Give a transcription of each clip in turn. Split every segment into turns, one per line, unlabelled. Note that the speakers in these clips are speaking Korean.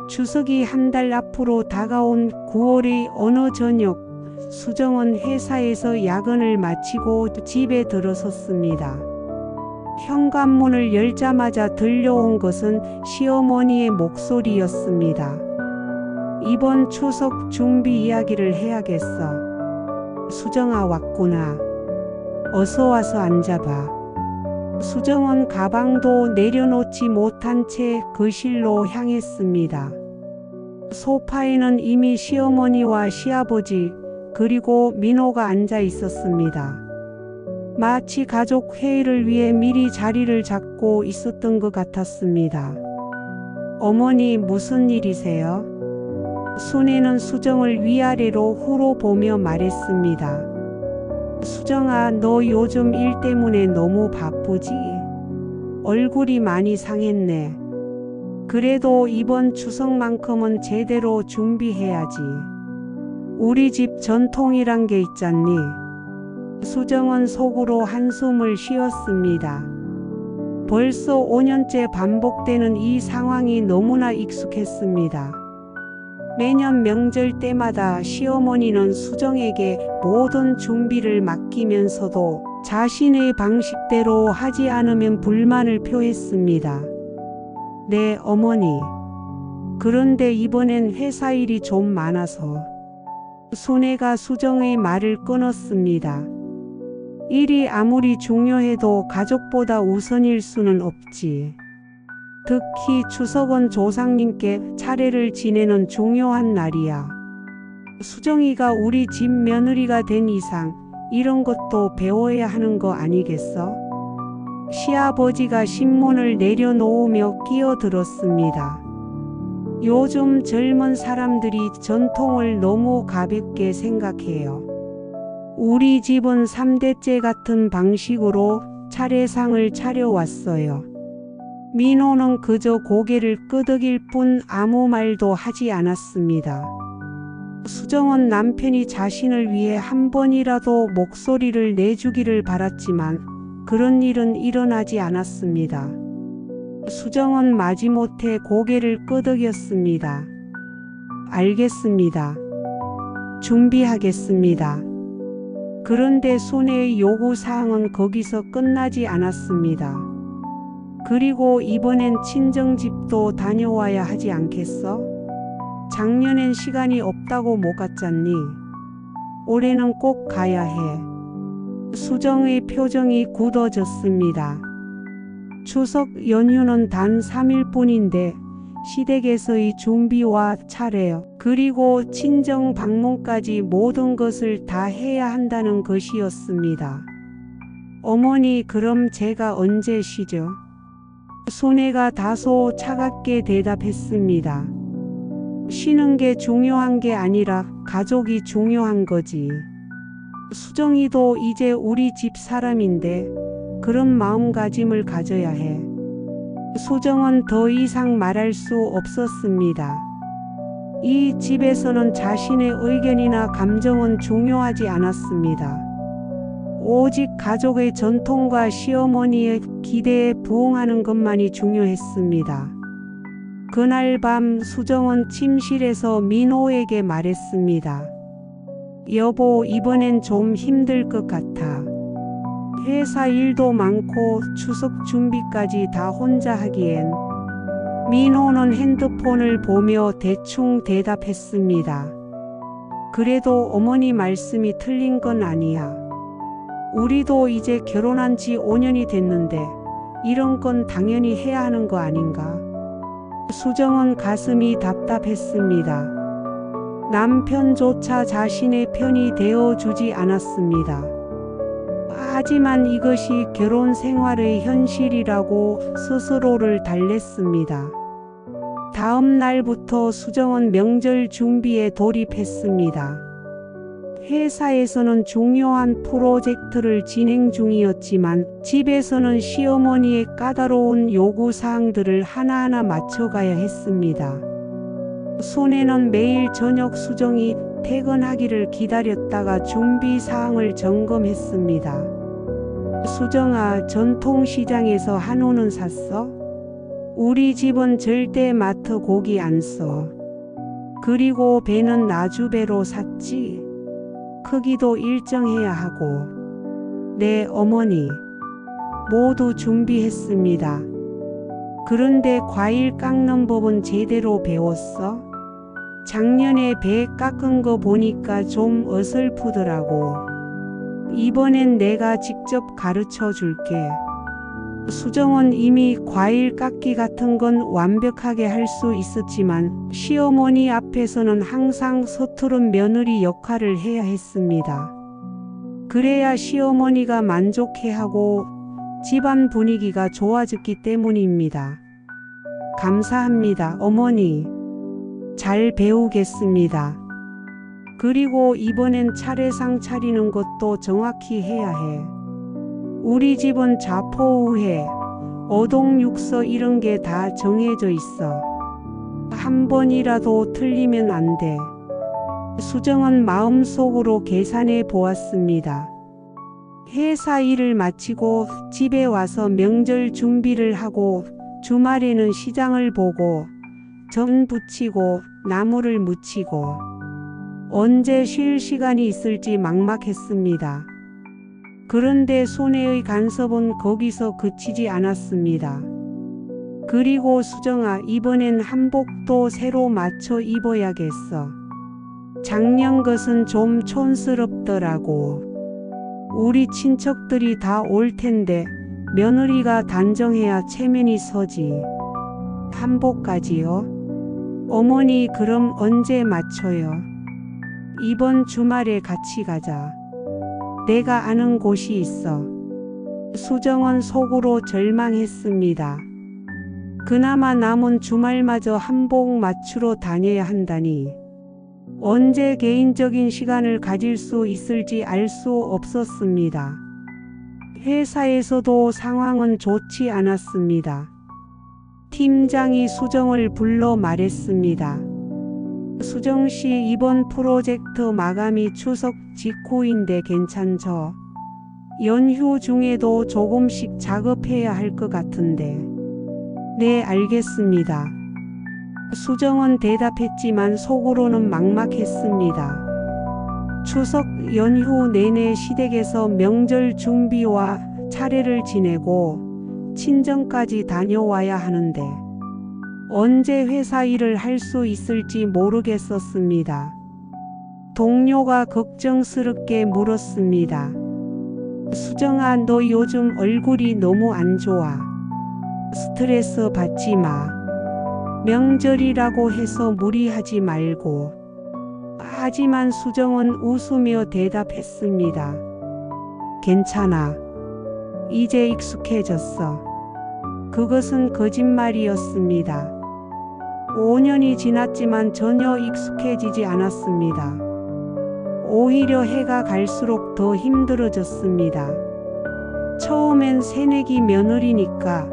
추석이 한 달 앞으로 다가온 9월의 어느 저녁, 수정은 회사에서 야근을 마치고 집에 들어섰습니다. 현관문을 열자마자 들려온 것은 시어머니의 목소리였습니다. 이번 추석 준비 이야기를 해야겠어. 수정아 왔구나. 어서 와서 앉아봐. 수정은 가방도 내려놓지 못한 채 거실로 향했습니다. 소파에는 이미 시어머니와 시아버지 그리고 민호가 앉아 있었습니다. 마치 가족 회의를 위해 미리 자리를 잡고 있었던 것 같았습니다. 어머니 무슨 일이세요? 순애는 수정을 위아래로 훑어보며 말했습니다. 수정아, 너 요즘 일 때문에 너무 바쁘지? 얼굴이 많이 상했네. 그래도 이번 추석만큼은 제대로 준비해야지. 우리 집 전통이란 게 있잖니. 수정은 속으로 한숨을 쉬었습니다. 벌써 5년째 반복되는 이 상황이 너무나 익숙했습니다. 매년 명절 때마다 시어머니는 수정에게 모든 준비를 맡기면서도 자신의 방식대로 하지 않으면 불만을 표했습니다. 네, 어머니. 그런데 이번엔 회사 일이 좀 많아서. 순애가 수정의 말을 끊었습니다. 일이 아무리 중요해도 가족보다 우선일 수는 없지. 특히 추석은 조상님께 차례를 지내는 중요한 날이야. 수정이가 우리 집 며느리가 된 이상 이런 것도 배워야 하는 거 아니겠어? 시아버지가 신문을 내려놓으며 끼어들었습니다. 요즘 젊은 사람들이 전통을 너무 가볍게 생각해요. 우리 집은 3대째 같은 방식으로 차례상을 차려왔어요. 민호는 그저 고개를 끄덕일 뿐 아무 말도 하지 않았습니다. 수정은 남편이 자신을 위해 한 번이라도 목소리를 내주기를 바랐지만 그런 일은 일어나지 않았습니다. 수정은 마지못해 고개를 끄덕였습니다. 알겠습니다. 준비하겠습니다. 그런데 순애의 요구사항은 거기서 끝나지 않았습니다. 그리고 이번엔 친정집도 다녀와야 하지 않겠어? 작년엔 시간이 없다고 못 갔잖니. 올해는 꼭 가야 해. 수정의 표정이 굳어졌습니다. 추석 연휴는 단 3일뿐인데 시댁에서의 준비와 차례 그리고 친정 방문까지 모든 것을 다 해야 한다는 것이었습니다. 어머니, 그럼 제가 언제 쉬죠? 순애가 다소 차갑게 대답했습니다. 쉬는 게 중요한 게 아니라 가족이 중요한 거지. 수정이도 이제 우리 집 사람인데 그런 마음가짐을 가져야 해. 수정은 더 이상 말할 수 없었습니다. 이 집에서는 자신의 의견이나 감정은 중요하지 않았습니다. 오직 가족의 전통과 시어머니의 기대에 부응하는 것만이 중요했습니다. 그날 밤 수정은 침실에서 민호에게 말했습니다. 여보, 이번엔 좀 힘들 것 같아. 회사 일도 많고 추석 준비까지 다 혼자 하기엔. 민호는 핸드폰을 보며 대충 대답했습니다. 그래도 어머니 말씀이 틀린 건 아니야. 우리도 이제 결혼한 지 5년이 됐는데 이런 건 당연히 해야 하는 거 아닌가? 수정은 가슴이 답답했습니다. 남편조차 자신의 편이 되어주지 않았습니다. 하지만 이것이 결혼 생활의 현실이라고 스스로를 달랬습니다. 다음 날부터 수정은 명절 준비에 돌입했습니다. 회사에서는 중요한 프로젝트를 진행 중이었지만 집에서는 시어머니의 까다로운 요구사항들을 하나하나 맞춰가야 했습니다. 순애는 매일 저녁 수정이 퇴근하기를 기다렸다가 준비사항을 점검했습니다. 수정아, 전통시장에서 한우는 샀어? 우리 집은 절대 마트 고기 안 써. 그리고 배는 나주배로 샀지. 크기도 일정해야 하고. 네, 어머니. 모두 준비했습니다. 그런데 과일 깎는 법은 제대로 배웠어? 작년에 배 깎은 거 보니까 좀 어설프더라고. 이번엔 내가 직접 가르쳐 줄게. 수정은 이미 과일 깎기 같은 건 완벽하게 할 수 있었지만 시어머니 앞에서는 항상 서투른 며느리 역할을 해야 했습니다. 그래야 시어머니가 만족해하고 집안 분위기가 좋아졌기 때문입니다. 감사합니다, 어머니. 잘 배우겠습니다. 그리고 이번엔 차례상 차리는 것도 정확히 해야 해. 우리 집은 자포우회, 어동육서 이런 게 다 정해져 있어. 한 번이라도 틀리면 안 돼. 수정은 마음속으로 계산해 보았습니다. 회사 일을 마치고 집에 와서 명절 준비를 하고 주말에는 시장을 보고 전 부치고 나무를 묻히고 언제 쉴 시간이 있을지 막막했습니다. 그런데 손해의 간섭은 거기서 그치지 않았습니다. 그리고 수정아, 이번엔 한복도 새로 맞춰 입어야겠어. 작년 것은 좀 촌스럽더라고. 우리 친척들이 다 올 텐데 며느리가 단정해야 체면이 서지. 한복까지요? 어머니, 그럼 언제 맞춰요? 이번 주말에 같이 가자. 내가 아는 곳이 있어. 수정은 속으로 절망했습니다. 그나마 남은 주말마저 한복 맞추러 다녀야 한다니. 언제 개인적인 시간을 가질 수 있을지 알 수 없었습니다. 회사에서도 상황은 좋지 않았습니다. 팀장이 수정을 불러 말했습니다. 수정씨, 이번 프로젝트 마감이 추석 직후인데 괜찮죠? 연휴 중에도 조금씩 작업해야 할 것 같은데. 네, 알겠습니다. 수정은 대답했지만 속으로는 막막했습니다. 추석 연휴 내내 시댁에서 명절 준비와 차례를 지내고 친정까지 다녀와야 하는데 언제 회사 일을 할 수 있을지 모르겠었습니다. 동료가 걱정스럽게 물었습니다. 수정아, 너 요즘 얼굴이 너무 안 좋아. 스트레스 받지 마. 명절이라고 해서 무리하지 말고. 하지만 수정은 웃으며 대답했습니다. 괜찮아. 이제 익숙해졌어. 그것은 거짓말이었습니다. 5년이 지났지만 전혀 익숙해지지 않았습니다. 오히려 해가 갈수록 더 힘들어졌습니다. 처음엔 새내기 며느리니까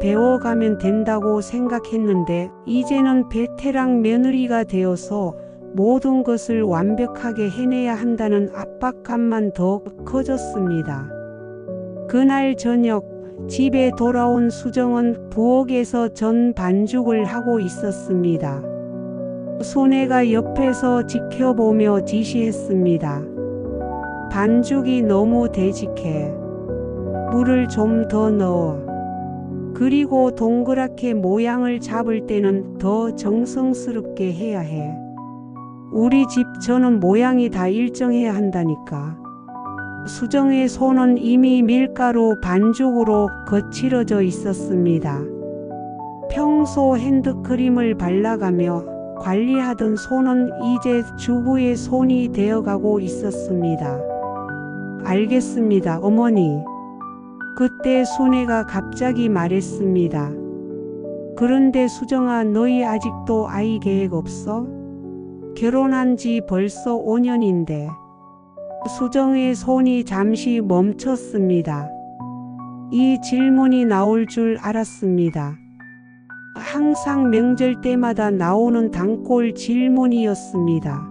배워가면 된다고 생각했는데 이제는 베테랑 며느리가 되어서 모든 것을 완벽하게 해내야 한다는 압박감만 더 커졌습니다. 그날 저녁 집에 돌아온 수정은 부엌에서 전 반죽을 하고 있었습니다. 손혜가 옆에서 지켜보며 지시했습니다. 반죽이 너무 되직해. 물을 좀 더 넣어. 그리고 동그랗게 모양을 잡을 때는 더 정성스럽게 해야 해. 우리 집 저는 모양이 다 일정해야 한다니까. 수정의 손은 이미 밀가루 반죽으로 거칠어져 있었습니다. 평소 핸드크림을 발라가며 관리하던 손은 이제 주부의 손이 되어가고 있었습니다. 알겠습니다, 어머니. 그때 손혜가 갑자기 말했습니다. 그런데 수정아, 너희 아직도 아이 계획 없어? 결혼한 지 벌써 5년인데. 수정의 손이 잠시 멈췄습니다. 이 질문이 나올 줄 알았습니다. 항상 명절 때마다 나오는 단골 질문이었습니다.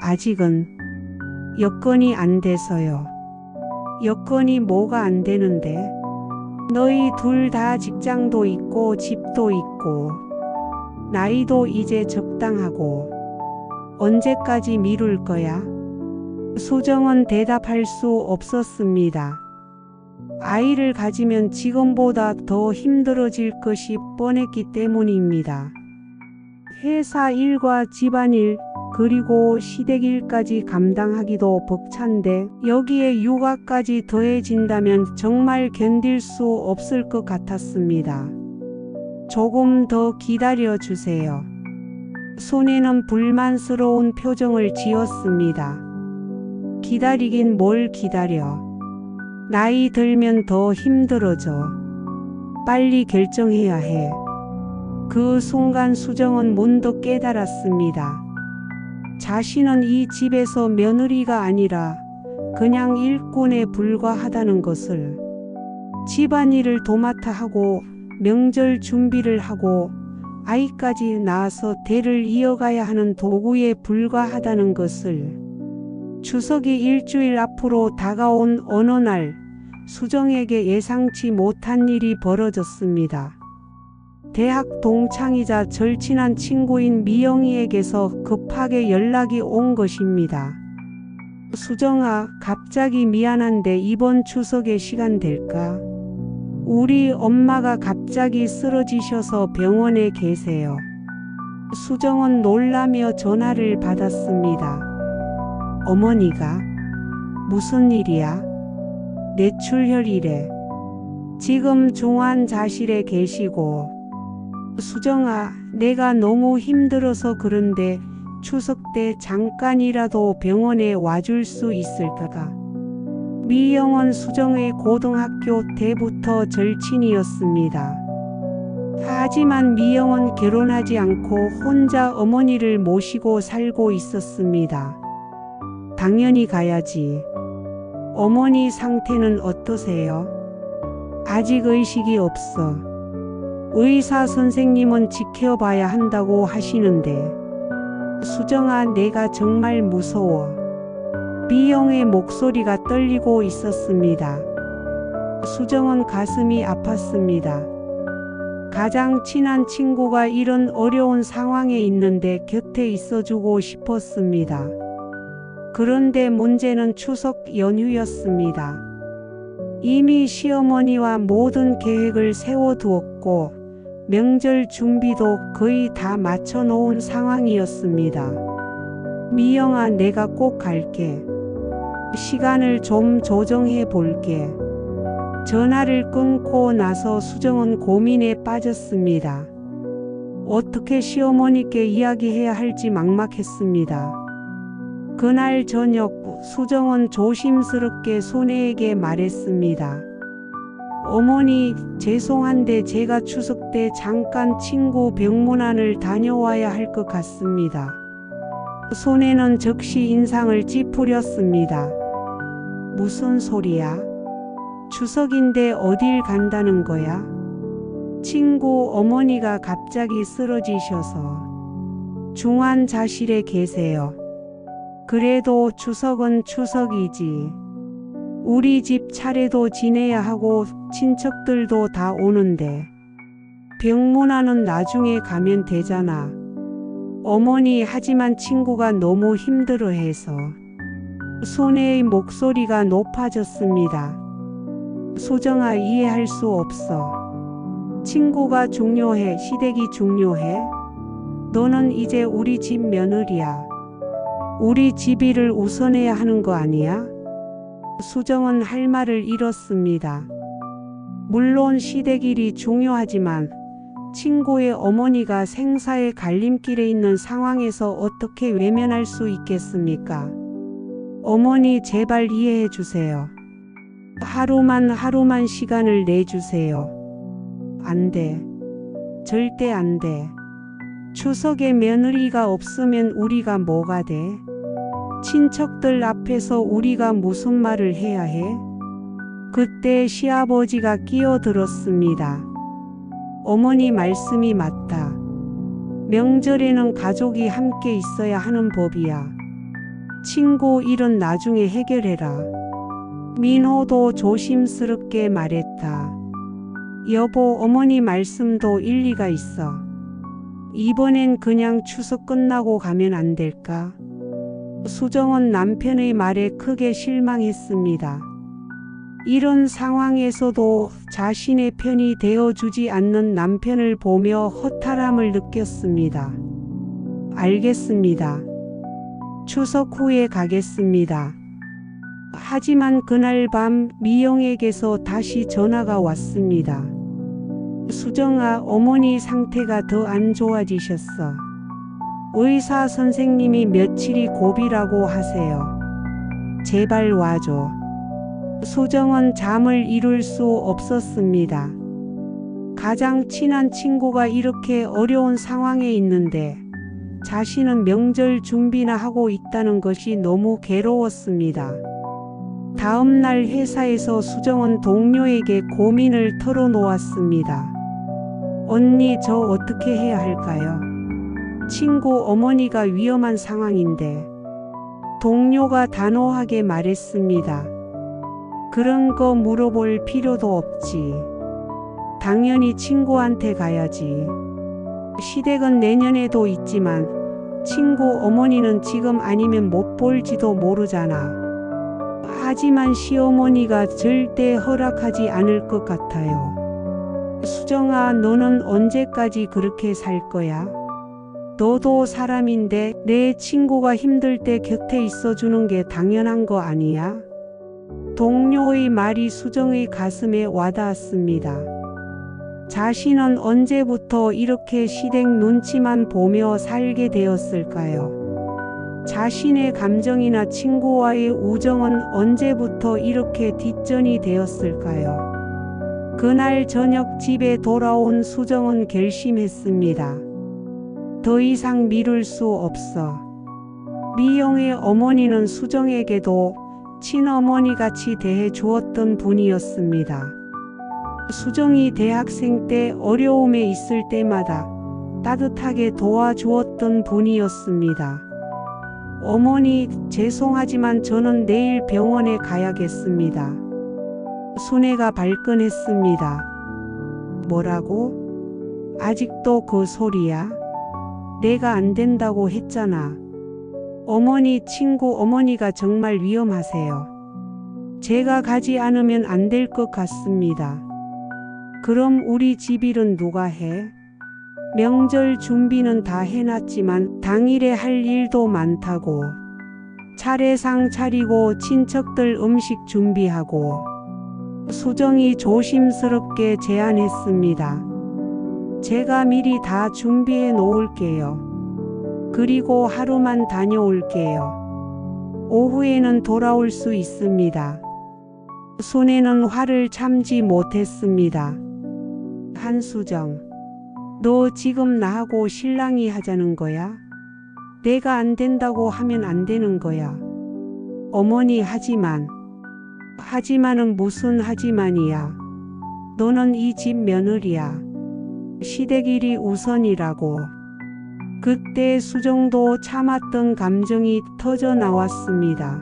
아직은 여건이 안 돼서요. 여건이 뭐가 안 되는데? 너희 둘 다 직장도 있고 집도 있고 나이도 이제 적당하고 언제까지 미룰 거야? 수정은 대답할 수 없었습니다. 아이를 가지면 지금보다 더 힘들어질 것이 뻔했기 때문입니다. 회사 일과 집안일 그리고 시댁 일까지 감당하기도 벅찬데 여기에 육아까지 더해진다면 정말 견딜 수 없을 것 같았습니다. 조금 더 기다려 주세요. 손에는 불만스러운 표정을 지었습니다. 기다리긴 뭘 기다려. 나이 들면 더 힘들어져. 빨리 결정해야 해. 그 순간 수정은 문득 깨달았습니다. 자신은 이 집에서 며느리가 아니라 그냥 일꾼에 불과하다는 것을. 집안일을 도맡아 하고 명절 준비를 하고 아이까지 낳아서 대를 이어가야 하는 도구에 불과하다는 것을. 추석이 일주일 앞으로 다가온 어느 날 수정에게 예상치 못한 일이 벌어졌습니다. 대학 동창이자 절친한 친구인 미영이에게서 급하게 연락이 온 것입니다. 수정아, 갑자기 미안한데 이번 추석에 시간 될까? 우리 엄마가 갑자기 쓰러지셔서 병원에 계세요. 수정은 놀라며 전화를 받았습니다. 어머니가? 무슨 일이야? 뇌출혈이래. 지금 중환자실에 계시고. 수정아, 내가 너무 힘들어서 그런데 추석 때 잠깐이라도 병원에 와줄 수 있을까? 미영은 수정의 고등학교 때부터 절친이었습니다. 하지만 미영은 결혼하지 않고 혼자 어머니를 모시고 살고 있었습니다. 당연히 가야지. 어머니 상태는 어떠세요? 아직 의식이 없어. 의사 선생님은 지켜봐야 한다고 하시는데. 수정아, 내가 정말 무서워. 미영의 목소리가 떨리고 있었습니다. 수정은 가슴이 아팠습니다. 가장 친한 친구가 이런 어려운 상황에 있는데 곁에 있어주고 싶었습니다. 그런데 문제는 추석 연휴였습니다. 이미 시어머니와 모든 계획을 세워두었고 명절 준비도 거의 다 맞춰놓은 상황이었습니다. 미영아, 내가 꼭 갈게. 시간을 좀 조정해 볼게. 전화를 끊고 나서 수정은 고민에 빠졌습니다. 어떻게 시어머니께 이야기해야 할지 막막했습니다. 그날 저녁 수정은 조심스럽게 손혜에게 말했습니다. 어머니, 죄송한데 제가 추석 때 잠깐 친구 병문안을 다녀와야 할 것 같습니다. 손혜는 즉시 인상을 찌푸렸습니다. 무슨 소리야? 추석인데 어딜 간다는 거야? 친구 어머니가 갑자기 쓰러지셔서 중환자실에 계세요. 그래도 추석은 추석이지. 우리 집 차례도 지내야 하고 친척들도 다 오는데 병문안은 나중에 가면 되잖아. 어머니, 하지만 친구가 너무 힘들어해서. 손혜의 목소리가 높아졌습니다. 수정아, 이해할 수 없어. 친구가 중요해? 시댁이 중요해? 너는 이제 우리 집 며느리야. 우리 집 일을 우선해야 하는 거 아니야? 수정은 할 말을 잃었습니다. 물론 시댁 일이 중요하지만 친구의 어머니가 생사의 갈림길에 있는 상황에서 어떻게 외면할 수 있겠습니까? 어머니, 제발 이해해 주세요. 하루만 시간을 내주세요. 안 돼. 절대 안 돼. 추석에 며느리가 없으면 우리가 뭐가 돼? 친척들 앞에서 우리가 무슨 말을 해야 해? 그때 시아버지가 끼어들었습니다. 어머니 말씀이 맞다. 명절에는 가족이 함께 있어야 하는 법이야. 친구 일은 나중에 해결해라. 민호도 조심스럽게 말했다. 여보, 어머니 말씀도 일리가 있어. 이번엔 그냥 추석 끝나고 가면 안 될까? 수정은 남편의 말에 크게 실망했습니다. 이런 상황에서도 자신의 편이 되어주지 않는 남편을 보며 허탈함을 느꼈습니다. 알겠습니다. 추석 후에 가겠습니다. 하지만 그날 밤 미영에게서 다시 전화가 왔습니다. 수정아, 어머니 상태가 더 안 좋아지셨어. 의사 선생님이 며칠이 고비라고 하세요. 제발 와줘. 수정은 잠을 이룰 수 없었습니다. 가장 친한 친구가 이렇게 어려운 상황에 있는데 자신은 명절 준비나 하고 있다는 것이 너무 괴로웠습니다. 다음 날 회사에서 수정은 동료에게 고민을 털어놓았습니다. 언니, 저 어떻게 해야 할까요? 친구 어머니가 위험한 상황인데. 동료가 단호하게 말했습니다. 그런 거 물어볼 필요도 없지. 당연히 친구한테 가야지. 시댁은 내년에도 있지만 친구 어머니는 지금 아니면 못 볼지도 모르잖아. 하지만 시어머니가 절대 허락하지 않을 것 같아요. 수정아, 너는 언제까지 그렇게 살 거야? 너도 사람인데 내 친구가 힘들 때 곁에 있어주는 게 당연한 거 아니야? 동료의 말이 수정의 가슴에 와닿았습니다. 자신은 언제부터 이렇게 시댁 눈치만 보며 살게 되었을까요? 자신의 감정이나 친구와의 우정은 언제부터 이렇게 뒷전이 되었을까요? 그날 저녁 집에 돌아온 수정은 결심했습니다. 더 이상 미룰 수 없어. 미영의 어머니는 수정에게도 친어머니같이 대해 주었던 분이었습니다. 수정이 대학생 때 어려움에 있을 때마다 따뜻하게 도와주었던 분이었습니다. 어머니, 죄송하지만 저는 내일 병원에 가야겠습니다. 순애가 발끈했습니다. 뭐라고? 아직도 그 소리야? 내가 안 된다고 했잖아. 어머니, 친구 어머니가 정말 위험하세요. 제가 가지 않으면 안 될 것 같습니다. 그럼 우리 집일은 누가 해? 명절 준비는 다 해놨지만 당일에 할 일도 많다고. 차례상 차리고 친척들 음식 준비하고. 수정이 조심스럽게 제안했습니다. 제가 미리 다 준비해 놓을게요. 그리고 하루만 다녀올게요. 오후에는 돌아올 수 있습니다. 순애는 화를 참지 못했습니다. 한수정, 너 지금 나하고 신랑이 하자는 거야? 내가 안 된다고 하면 안 되는 거야. 어머니, 하지만은 무슨 하지만이야. 너는 이 집 며느리야. 시댁 일이 우선이라고. 그때 수정도 참았던 감정이 터져 나왔습니다.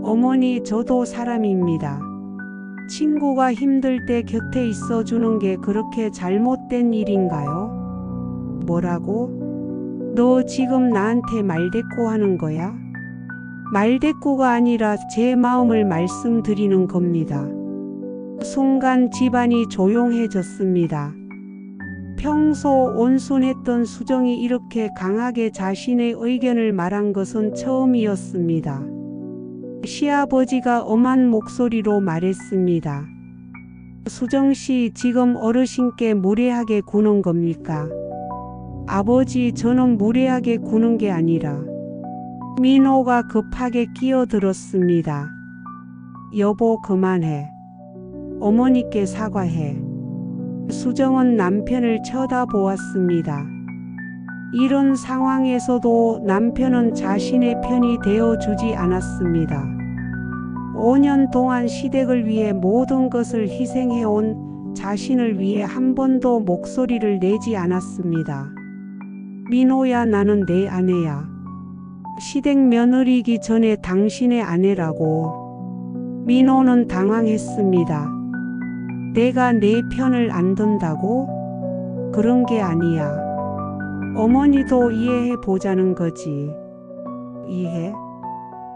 어머니, 저도 사람입니다. 친구가 힘들 때 곁에 있어주는 게 그렇게 잘못된 일인가요? 뭐라고? 너 지금 나한테 말대꾸하는 거야? 말대꾸가 아니라 제 마음을 말씀드리는 겁니다. 순간 집안이 조용해졌습니다. 평소 온순했던 수정이 이렇게 강하게 자신의 의견을 말한 것은 처음이었습니다. 시아버지가 엄한 목소리로 말했습니다. 수정씨, 지금 어르신께 무례하게 구는 겁니까? 아버지, 저는 무례하게 구는 게 아니라. 민호가 급하게 끼어들었습니다. 여보, 그만해. 어머니께 사과해. 수정은 남편을 쳐다보았습니다. 이런 상황에서도 남편은 자신의 편이 되어주지 않았습니다. 5년 동안 시댁을 위해 모든 것을 희생해온 자신을 위해 한 번도 목소리를 내지 않았습니다. 민호야, 나는 내 아내야. 시댁 며느리기 전에 당신의 아내라고. 민호는 당황했습니다. 내가 내 편을 안 든다고? 그런 게 아니야. 어머니도 이해해 보자는 거지. 이해?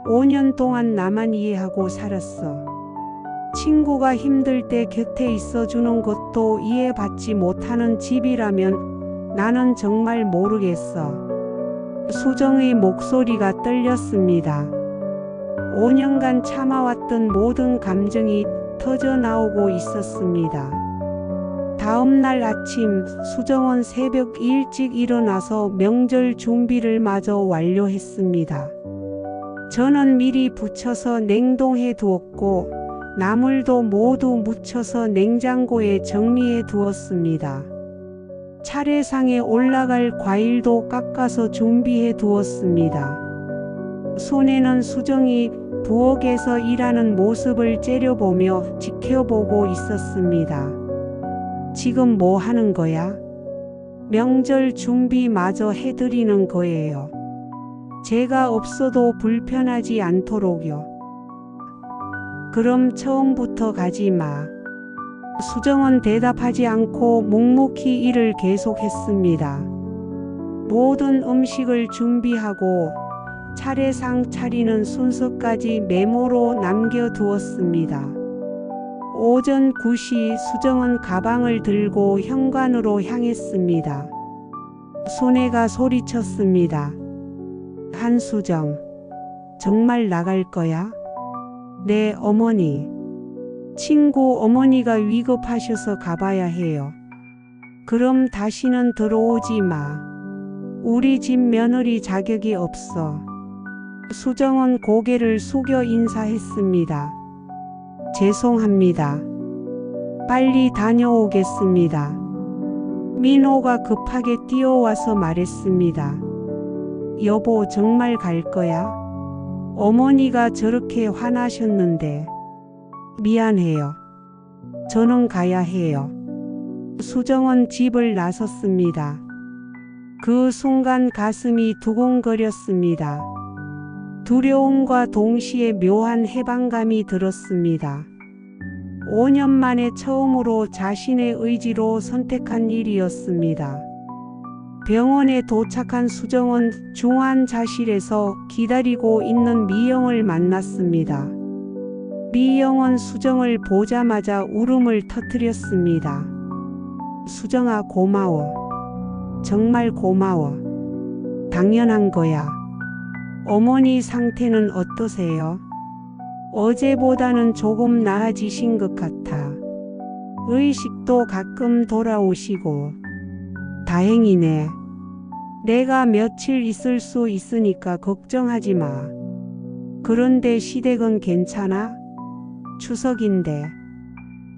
5년 동안 나만 이해하고 살았어. 친구가 힘들 때 곁에 있어주는 것도 이해받지 못하는 집이라면 나는 정말 모르겠어. 수정의 목소리가 떨렸습니다. 5년간 참아왔던 모든 감정이 터져 나오고 있었습니다. 다음 날 아침 수정은 새벽 일찍 일어나서 명절 준비를 마저 완료했습니다. 저는 미리 부쳐서 냉동해 두었고 나물도 모두 묻혀서 냉장고에 정리해 두었습니다. 차례상에 올라갈 과일도 깎아서 준비해 두었습니다. 손에는 수정이 부엌에서 일하는 모습을 째려보며 지켜보고 있었습니다. 지금 뭐 하는 거야? 명절 준비마저 해드리는 거예요. 제가 없어도 불편하지 않도록요. 그럼 처음부터 가지 마. 수정은 대답하지 않고 묵묵히 일을 계속했습니다. 모든 음식을 준비하고 차례상 차리는 순서까지 메모로 남겨두었습니다. 오전 9시 수정은 가방을 들고 현관으로 향했습니다. 손혜가 소리쳤습니다. 한수정, 정말 나갈 거야? 네, 어머니. 친구 어머니가 위급하셔서 가봐야 해요. 그럼 다시는 들어오지 마. 우리 집 며느리 자격이 없어. 수정은 고개를 숙여 인사했습니다. 죄송합니다. 빨리 다녀오겠습니다. 민호가 급하게 뛰어와서 말했습니다. 여보, 정말 갈 거야? 어머니가 저렇게 화나셨는데. 미안해요. 저는 가야 해요. 수정은 집을 나섰습니다. 그 순간 가슴이 두근거렸습니다. 두려움과 동시에 묘한 해방감이 들었습니다. 5년 만에 처음으로 자신의 의지로 선택한 일이었습니다. 병원에 도착한 수정은 중환자실에서 기다리고 있는 미영을 만났습니다. 미영은 수정을 보자마자 울음을 터뜨렸습니다. 수정아, 고마워. 정말 고마워. 당연한 거야. 어머니 상태는 어떠세요? 어제보다는 조금 나아지신 것 같아. 의식도 가끔 돌아오시고. 다행이네. 내가 며칠 있을 수 있으니까 걱정하지 마. 그런데 시댁은 괜찮아? 추석인데.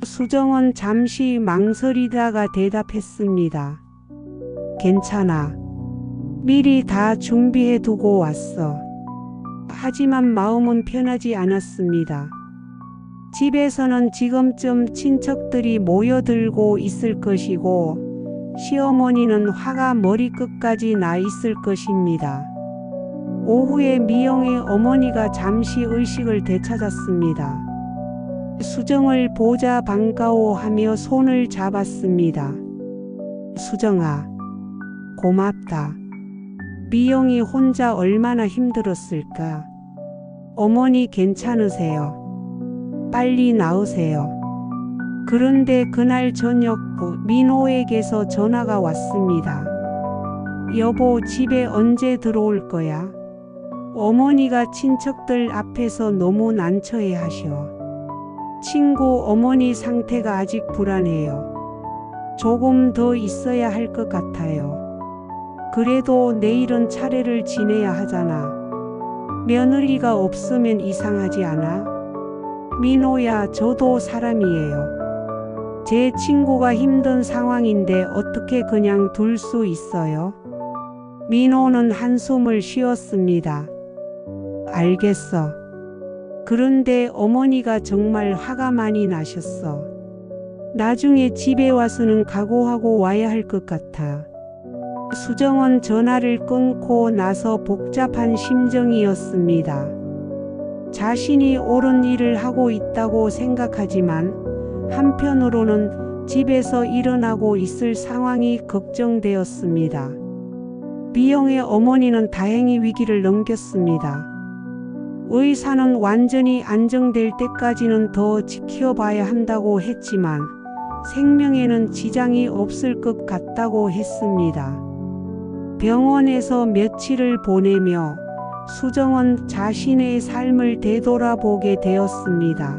수정은 잠시 망설이다가 대답했습니다. 괜찮아. 미리 다 준비해 두고 왔어. 하지만 마음은 편하지 않았습니다. 집에서는 지금쯤 친척들이 모여들고 있을 것이고 시어머니는 화가 머리끝까지 나 있을 것입니다. 오후에 미영의 어머니가 잠시 의식을 되찾았습니다. 수정을 보자 반가워하며 손을 잡았습니다. 수정아, 고맙다. 미영이 혼자 얼마나 힘들었을까. 어머니 괜찮으세요? 빨리 나으세요. 그런데 그날 저녁 민호에게서 전화가 왔습니다. 여보, 집에 언제 들어올 거야? 어머니가 친척들 앞에서 너무 난처해 하셔. 친구 어머니 상태가 아직 불안해요. 조금 더 있어야 할 것 같아요. 그래도 내일은 차례를 지내야 하잖아. 며느리가 없으면 이상하지 않아? 민호야, 저도 사람이에요. 제 친구가 힘든 상황인데 어떻게 그냥 둘 수 있어요? 민호는 한숨을 쉬었습니다. 알겠어. 그런데 어머니가 정말 화가 많이 나셨어. 나중에 집에 와서는 각오하고 와야 할 것 같아. 수정은 전화를 끊고 나서 복잡한 심정이었습니다. 자신이 옳은 일을 하고 있다고 생각하지만 한편으로는 집에서 일어나고 있을 상황이 걱정되었습니다. 미영의 어머니는 다행히 위기를 넘겼습니다. 의사는 완전히 안정될 때까지는 더 지켜봐야 한다고 했지만 생명에는 지장이 없을 것 같다고 했습니다. 병원에서 며칠을 보내며 수정은 자신의 삶을 되돌아보게 되었습니다.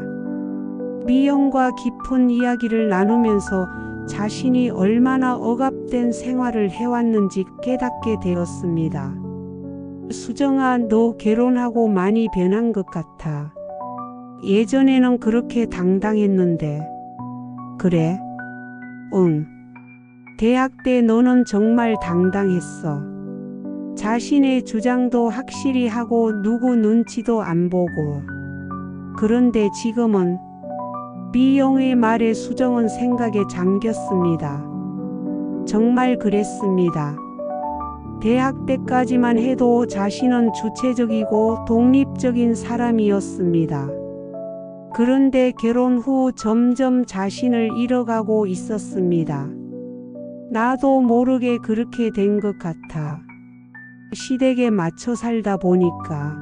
미영과 깊은 이야기를 나누면서 자신이 얼마나 억압된 생활을 해왔는지 깨닫게 되었습니다. 수정아, 너 결혼하고 많이 변한 것 같아. 예전에는 그렇게 당당했는데. 그래? 응. 대학 때 너는 정말 당당했어. 자신의 주장도 확실히 하고 누구 눈치도 안 보고. 그런데 지금은 미영의 말에 수정은 생각에 잠겼습니다. 정말 그랬습니다. 대학 때까지만 해도 자신은 주체적이고 독립적인 사람이었습니다. 그런데 결혼 후 점점 자신을 잃어가고 있었습니다. 나도 모르게 그렇게 된 것 같아. 시댁에 맞춰 살다 보니까.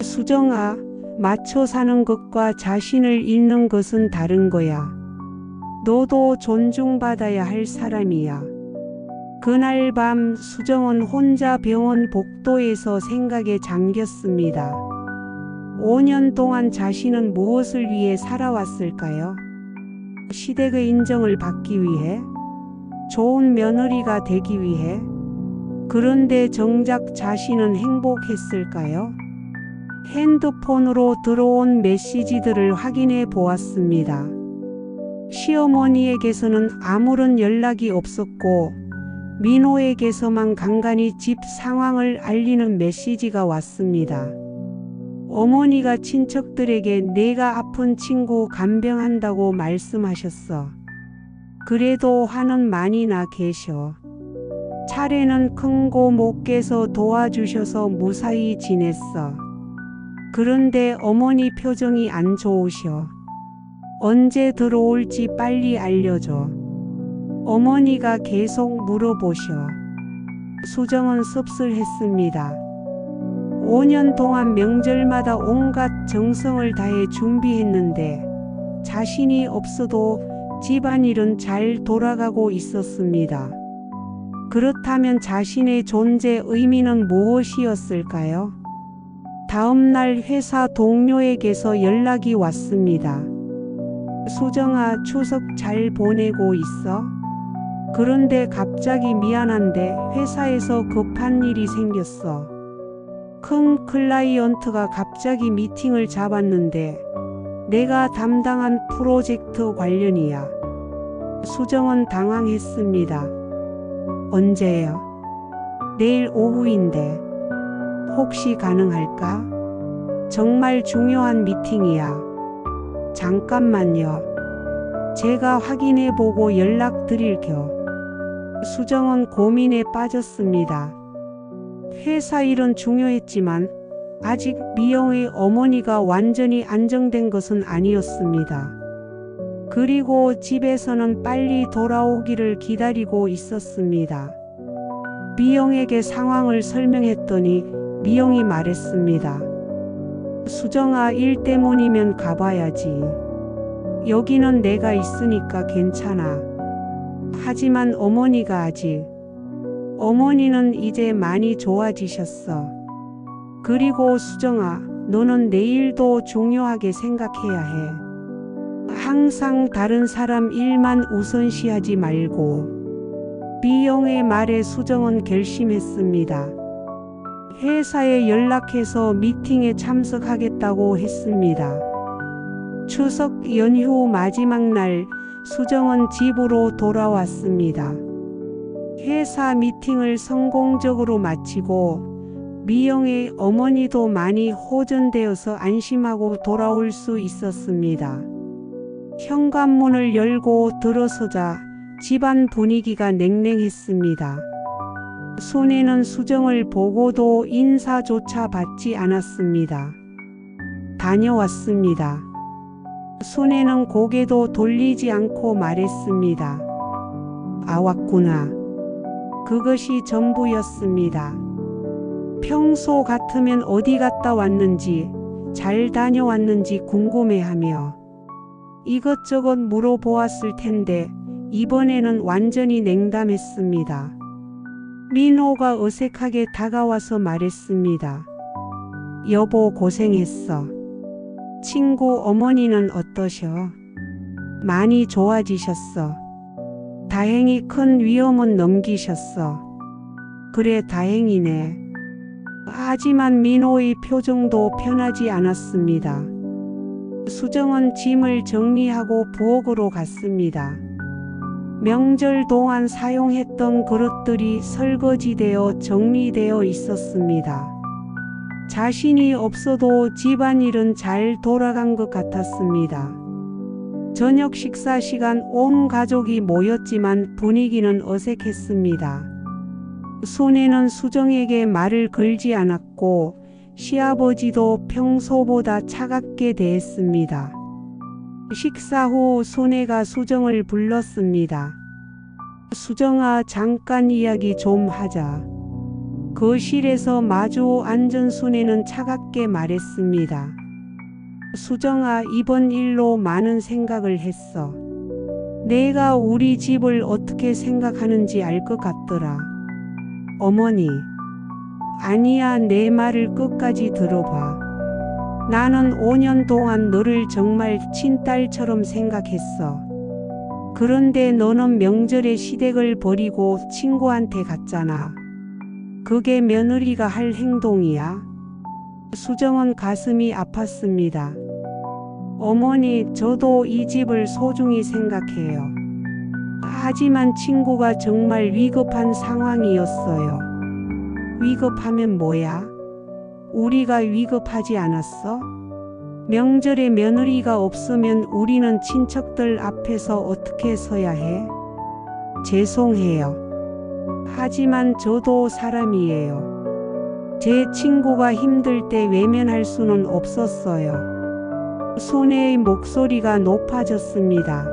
수정아, 맞춰 사는 것과 자신을 잃는 것은 다른 거야. 너도 존중받아야 할 사람이야. 그날 밤 수정은 혼자 병원 복도에서 생각에 잠겼습니다. 5년 동안 자신은 무엇을 위해 살아왔을까요? 시댁의 인정을 받기 위해? 좋은 며느리가 되기 위해? 그런데 정작 자신은 행복했을까요? 핸드폰으로 들어온 메시지들을 확인해 보았습니다. 시어머니에게서는 아무런 연락이 없었고 민호에게서만 간간히 집 상황을 알리는 메시지가 왔습니다. 어머니가 친척들에게 내가 아픈 친구 간병한다고 말씀하셨어. 그래도 화는 많이 나 계셔. 차례는 큰 고 목께서 도와주셔서 무사히 지냈어. 그런데 어머니 표정이 안 좋으셔. 언제 들어올지 빨리 알려줘. 어머니가 계속 물어보셔. 수정은 씁쓸했습니다. 5년 동안 명절마다 온갖 정성을 다해 준비했는데 자신이 없어도 집안일은 잘 돌아가고 있었습니다. 그렇다면 자신의 존재 의미는 무엇이었을까요? 다음 날 회사 동료에게서 연락이 왔습니다. 수정아, 추석 잘 보내고 있어? 그런데 갑자기 미안한데 회사에서 급한 일이 생겼어. 큰 클라이언트가 갑자기 미팅을 잡았는데 내가 담당한 프로젝트 관련이야. 수정은 당황했습니다. 언제요? 내일 오후인데. 혹시 가능할까? 정말 중요한 미팅이야. 잠깐만요. 제가 확인해보고 연락드릴게요. 수정은 고민에 빠졌습니다. 회사 일은 중요했지만 아직 미영의 어머니가 완전히 안정된 것은 아니었습니다. 그리고 집에서는 빨리 돌아오기를 기다리고 있었습니다. 미영에게 상황을 설명했더니 미영이 말했습니다. 수정아, 일 때문이면 가봐야지. 여기는 내가 있으니까 괜찮아. 하지만 어머니가 아직. 어머니는 이제 많이 좋아지셨어. 그리고 수정아, 너는 내일도 중요하게 생각해야 해. 항상 다른 사람 일만 우선시하지 말고. 미영의 말에 수정은 결심했습니다. 회사에 연락해서 미팅에 참석하겠다고 했습니다. 추석 연휴 마지막 날 수정은 집으로 돌아왔습니다. 회사 미팅을 성공적으로 마치고 미영의 어머니도 많이 호전되어서 안심하고 돌아올 수 있었습니다. 현관문을 열고 들어서자 집안 분위기가 냉랭했습니다. 손에는 수정을 보고도 인사조차 받지 않았습니다. 다녀왔습니다. 순애는 고개도 돌리지 않고 말했습니다. 아, 왔구나. 그것이 전부였습니다. 평소 같으면 어디 갔다 왔는지, 잘 다녀왔는지 궁금해하며 이것저것 물어보았을 텐데 이번에는 완전히 냉담했습니다. 민호가 어색하게 다가와서 말했습니다. 여보, 고생했어. 친구 어머니는 어떠셔? 많이 좋아지셨어. 다행히 큰 위험은 넘기셨어. 그래, 다행이네. 하지만 민호의 표정도 편하지 않았습니다. 수정은 짐을 정리하고 부엌으로 갔습니다. 명절 동안 사용했던 그릇들이 설거지되어 정리되어 있었습니다. 자신이 없어도 집안일은 잘 돌아간 것 같았습니다. 저녁 식사 시간 온 가족이 모였지만 분위기는 어색했습니다. 순애는 수정에게 말을 걸지 않았고 시아버지도 평소보다 차갑게 대했습니다. 식사 후 순애가 수정을 불렀습니다. 수정아, 잠깐 이야기 좀 하자. 거실에서 마주 앉은 순애는 차갑게 말했습니다. 수정아, 이번 일로 많은 생각을 했어. 내가 우리 집을 어떻게 생각하는지 알 것 같더라. 어머니, 아니야, 내 말을 끝까지 들어봐. 나는 5년 동안 너를 정말 친딸처럼 생각했어. 그런데 너는 명절에 시댁을 버리고 친구한테 갔잖아. 그게 며느리가 할 행동이야? 수정은 가슴이 아팠습니다. 어머니, 저도 이 집을 소중히 생각해요. 하지만 친구가 정말 위급한 상황이었어요. 위급하면 뭐야? 우리가 위급하지 않았어? 명절에 며느리가 없으면 우리는 친척들 앞에서 어떻게 서야 해? 죄송해요. 하지만 저도 사람이에요. 제 친구가 힘들 때 외면할 수는 없었어요. 순애의 목소리가 높아졌습니다.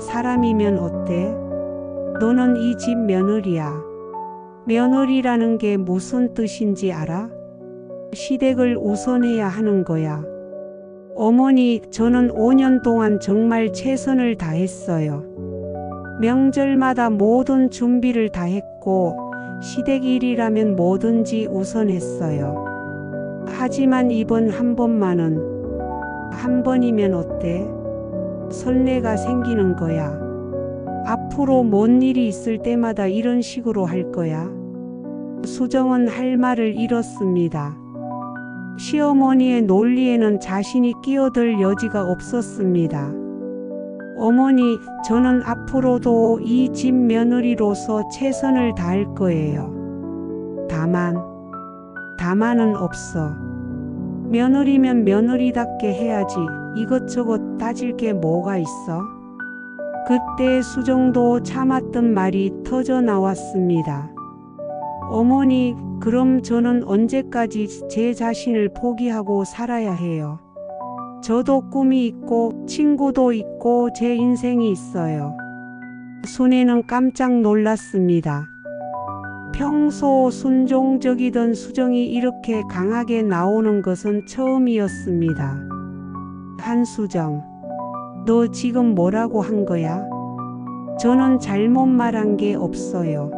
사람이면 어때? 너는 이 집 며느리야. 며느리라는 게 무슨 뜻인지 알아? 시댁을 우선해야 하는 거야. 어머니, 저는 5년 동안 정말 최선을 다했어요. 명절마다 모든 준비를 다 했고 시댁 일이라면 뭐든지 우선했어요. 하지만 이번 한 번만은, 한 번이면 어때? 설레가 생기는 거야. 앞으로 뭔 일이 있을 때마다 이런 식으로 할 거야. 수정은 할 말을 잃었습니다. 시어머니의 논리에는 자신이 끼어들 여지가 없었습니다. 어머니, 저는 앞으로도 이 집 며느리로서 최선을 다할 거예요. 다만은 없어. 며느리면 며느리답게 해야지. 이것저것 따질 게 뭐가 있어? 그때 수정도 참았던 말이 터져 나왔습니다. 어머니, 그럼 저는 언제까지 제 자신을 포기하고 살아야 해요? 저도 꿈이 있고 친구도 있고 제 인생이 있어요. 순애는 깜짝 놀랐습니다. 평소 순종적이던 수정이 이렇게 강하게 나오는 것은 처음이었습니다. 한수정, 너 지금 뭐라고 한 거야? 저는 잘못 말한 게 없어요.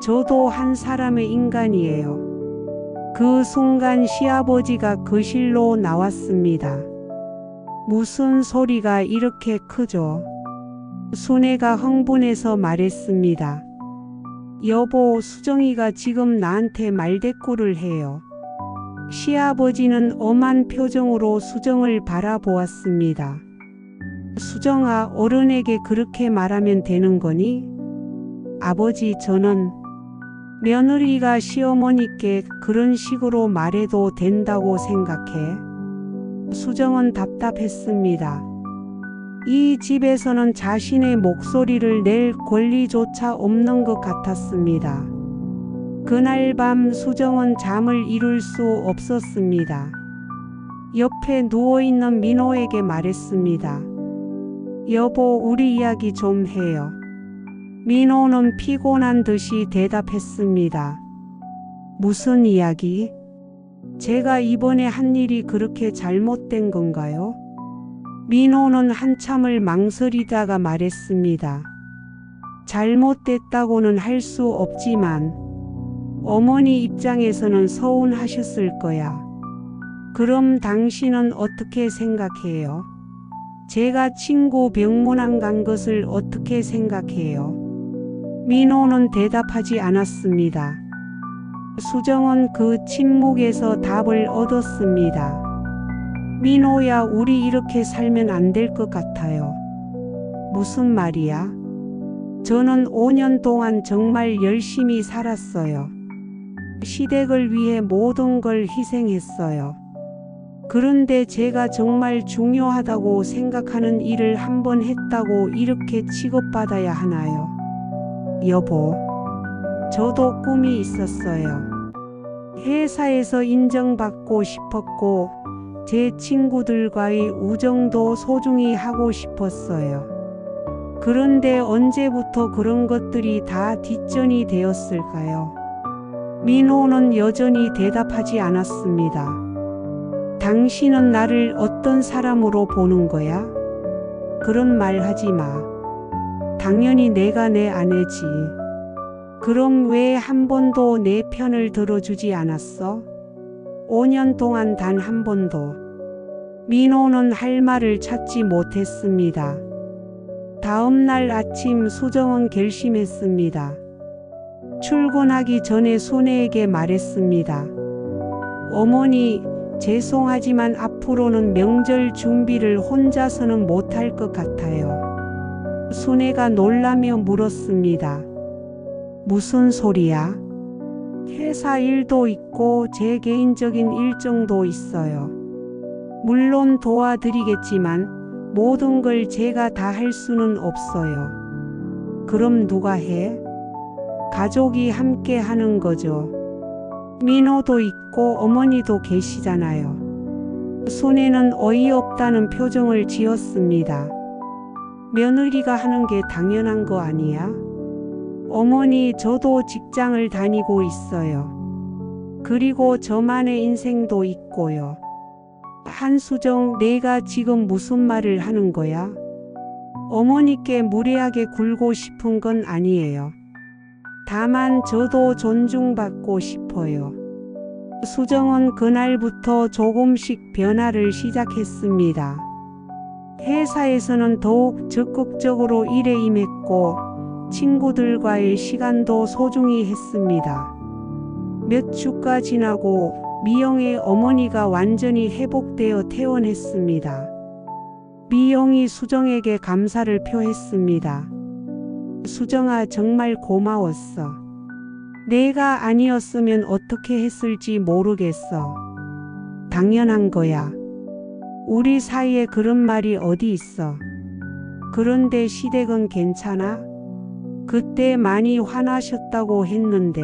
저도 한 사람의 인간이에요. 그 순간 시아버지가 거실로 나왔습니다. 무슨 소리가 이렇게 크죠? 순애가 흥분해서 말했습니다. 여보, 수정이가 지금 나한테 말대꾸를 해요. 시아버지는 엄한 표정으로 수정을 바라보았습니다. 수정아, 어른에게 그렇게 말하면 되는 거니? 아버지, 저는 며느리가 시어머니께 그런 식으로 말해도 된다고 생각해. 수정은 답답했습니다. 이 집에서는 자신의 목소리를 낼 권리조차 없는 것 같았습니다. 그날 밤 수정은 잠을 이룰 수 없었습니다. 옆에 누워있는 민호에게 말했습니다. 여보, 우리 이야기 좀 해요. 민호는 피곤한 듯이 대답했습니다. 무슨 이야기? 제가 이번에 한 일이 그렇게 잘못된 건가요? 민호는 한참을 망설이다가 말했습니다. 잘못됐다고는 할 수 없지만 어머니 입장에서는 서운하셨을 거야. 그럼 당신은 어떻게 생각해요? 제가 친구 병문안 간 것을 어떻게 생각해요? 민호는 대답하지 않았습니다. 수정은 그 침묵에서 답을 얻었습니다. 민호야, 우리 이렇게 살면 안 될 것 같아요. 무슨 말이야? 저는 5년 동안 정말 열심히 살았어요. 시댁을 위해 모든 걸 희생했어요. 그런데 제가 정말 중요하다고 생각하는 일을 한 번 했다고 이렇게 취급받아야 하나요? 여보, 저도 꿈이 있었어요. 회사에서 인정받고 싶었고, 제 친구들과의 우정도 소중히 하고 싶었어요. 그런데 언제부터 그런 것들이 다 뒷전이 되었을까요? 민호는 여전히 대답하지 않았습니다. 당신은 나를 어떤 사람으로 보는 거야? 그런 말 하지 마. 당연히 내가 내 아내지. 그럼 왜 한 번도 내 편을 들어주지 않았어? 5년 동안 단 한 번도. 민호는 할 말을 찾지 못했습니다. 다음 날 아침 수정은 결심했습니다. 출근하기 전에 순애에게 말했습니다. 어머니, 죄송하지만 앞으로는 명절 준비를 혼자서는 못할 것 같아요. 순애가 놀라며 물었습니다. 무슨 소리야? 회사 일도 있고 제 개인적인 일정도 있어요. 물론 도와드리겠지만 모든 걸 제가 다 할 수는 없어요. 그럼 누가 해? 가족이 함께 하는 거죠. 민호도 있고 어머니도 계시잖아요. 순애는 어이없다는 표정을 지었습니다. 며느리가 하는 게 당연한 거 아니야? 어머니, 저도 직장을 다니고 있어요. 그리고 저만의 인생도 있고요. 한수정, 내가 지금 무슨 말을 하는 거야? 어머니께 무례하게 굴고 싶은 건 아니에요. 다만 저도 존중받고 싶어요. 수정은 그날부터 조금씩 변화를 시작했습니다. 회사에서는 더욱 적극적으로 일에 임했고 친구들과의 시간도 소중히 했습니다. 몇 주가 지나고 미영의 어머니가 완전히 회복되어 퇴원했습니다. 미영이 수정에게 감사를 표했습니다. 수정아, 정말 고마웠어. 내가 아니었으면 어떻게 했을지 모르겠어. 당연한 거야. 우리 사이에 그런 말이 어디 있어. 그런데 시댁은 괜찮아? 그때 많이 화나셨다고 했는데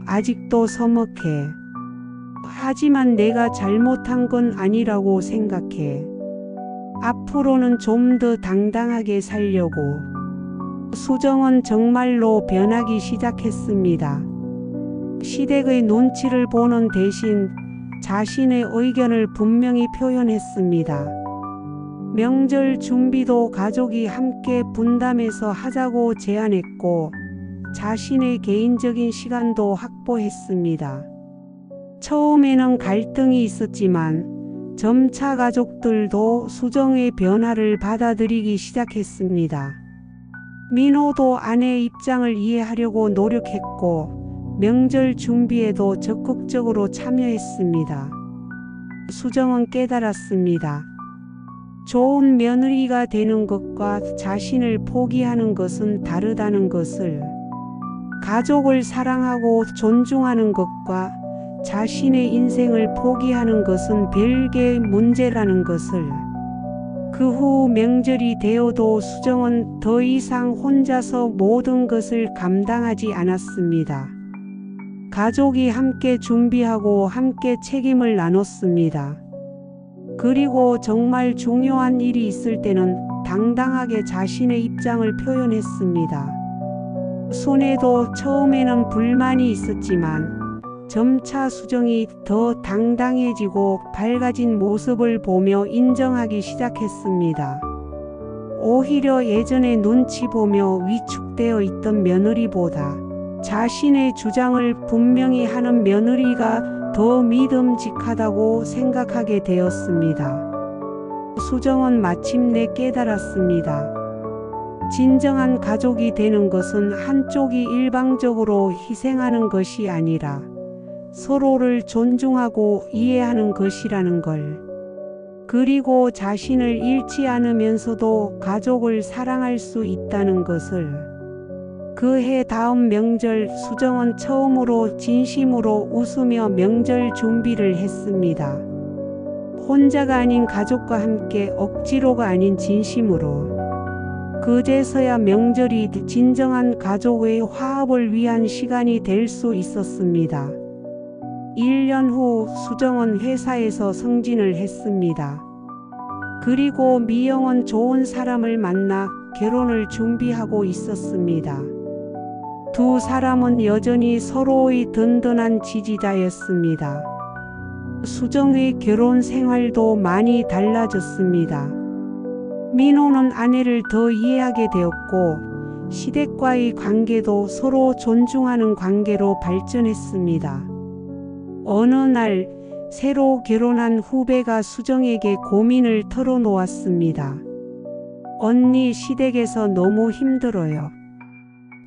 아직도 서먹해. 하지만 내가 잘못한 건 아니라고 생각해. 앞으로는 좀 더 당당하게 살려고. 수정은 정말로 변하기 시작했습니다. 시댁의 눈치를 보는 대신 자신의 의견을 분명히 표현했습니다. 명절 준비도 가족이 함께 분담해서 하자고 제안했고 자신의 개인적인 시간도 확보했습니다. 처음에는 갈등이 있었지만 점차 가족들도 수정의 변화를 받아들이기 시작했습니다. 민호도 아내의 입장을 이해하려고 노력했고 명절 준비에도 적극적으로 참여했습니다. 수정은 깨달았습니다. 좋은 며느리가 되는 것과 자신을 포기하는 것은 다르다는 것을, 가족을 사랑하고 존중하는 것과 자신의 인생을 포기하는 것은 별개의 문제라는 것을. 그 후 명절이 되어도 수정은 더 이상 혼자서 모든 것을 감당하지 않았습니다. 가족이 함께 준비하고 함께 책임을 나눴습니다. 그리고 정말 중요한 일이 있을 때는 당당하게 자신의 입장을 표현했습니다. 순애도 처음에는 불만이 있었지만 점차 수정이 더 당당해지고 밝아진 모습을 보며 인정하기 시작했습니다. 오히려 예전에 눈치 보며 위축되어 있던 며느리보다 자신의 주장을 분명히 하는 며느리가 더 믿음직하다고 생각하게 되었습니다. 수정은 마침내 깨달았습니다. 진정한 가족이 되는 것은 한쪽이 일방적으로 희생하는 것이 아니라 서로를 존중하고 이해하는 것이라는 걸. 그리고 자신을 잃지 않으면서도 가족을 사랑할 수 있다는 것을. 그해 다음 명절 수정은 처음으로 진심으로 웃으며 명절 준비를 했습니다. 혼자가 아닌 가족과 함께 억지로가 아닌 진심으로. 그제서야 명절이 진정한 가족의 화합을 위한 시간이 될 수 있었습니다. 1년 후 수정은 회사에서 승진을 했습니다. 그리고 미영은 좋은 사람을 만나 결혼을 준비하고 있었습니다. 두 사람은 여전히 서로의 든든한 지지자였습니다. 수정의 결혼 생활도 많이 달라졌습니다. 민호는 아내를 더 이해하게 되었고 시댁과의 관계도 서로 존중하는 관계로 발전했습니다. 어느 날 새로 결혼한 후배가 수정에게 고민을 털어놓았습니다. 언니, 시댁에서 너무 힘들어요.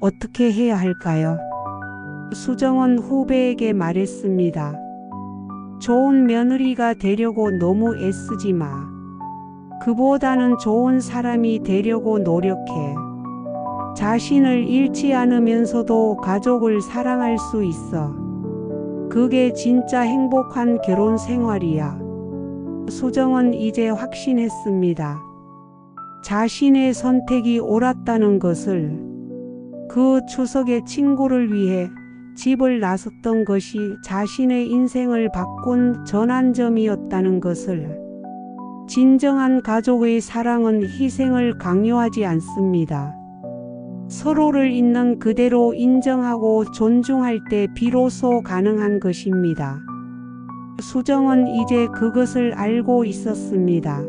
어떻게 해야 할까요? 수정은 후배에게 말했습니다. 좋은 며느리가 되려고 너무 애쓰지 마. 그보다는 좋은 사람이 되려고 노력해. 자신을 잃지 않으면서도 가족을 사랑할 수 있어. 그게 진짜 행복한 결혼 생활이야. 수정은 이제 확신했습니다. 자신의 선택이 옳았다는 것을. 그 추석에 친구를 위해 집을 나섰던 것이 자신의 인생을 바꾼 전환점이었다는 것을. 진정한 가족의 사랑은 희생을 강요하지 않습니다. 서로를 있는 그대로 인정하고 존중할 때 비로소 가능한 것입니다. 수정은 이제 그것을 알고 있었습니다.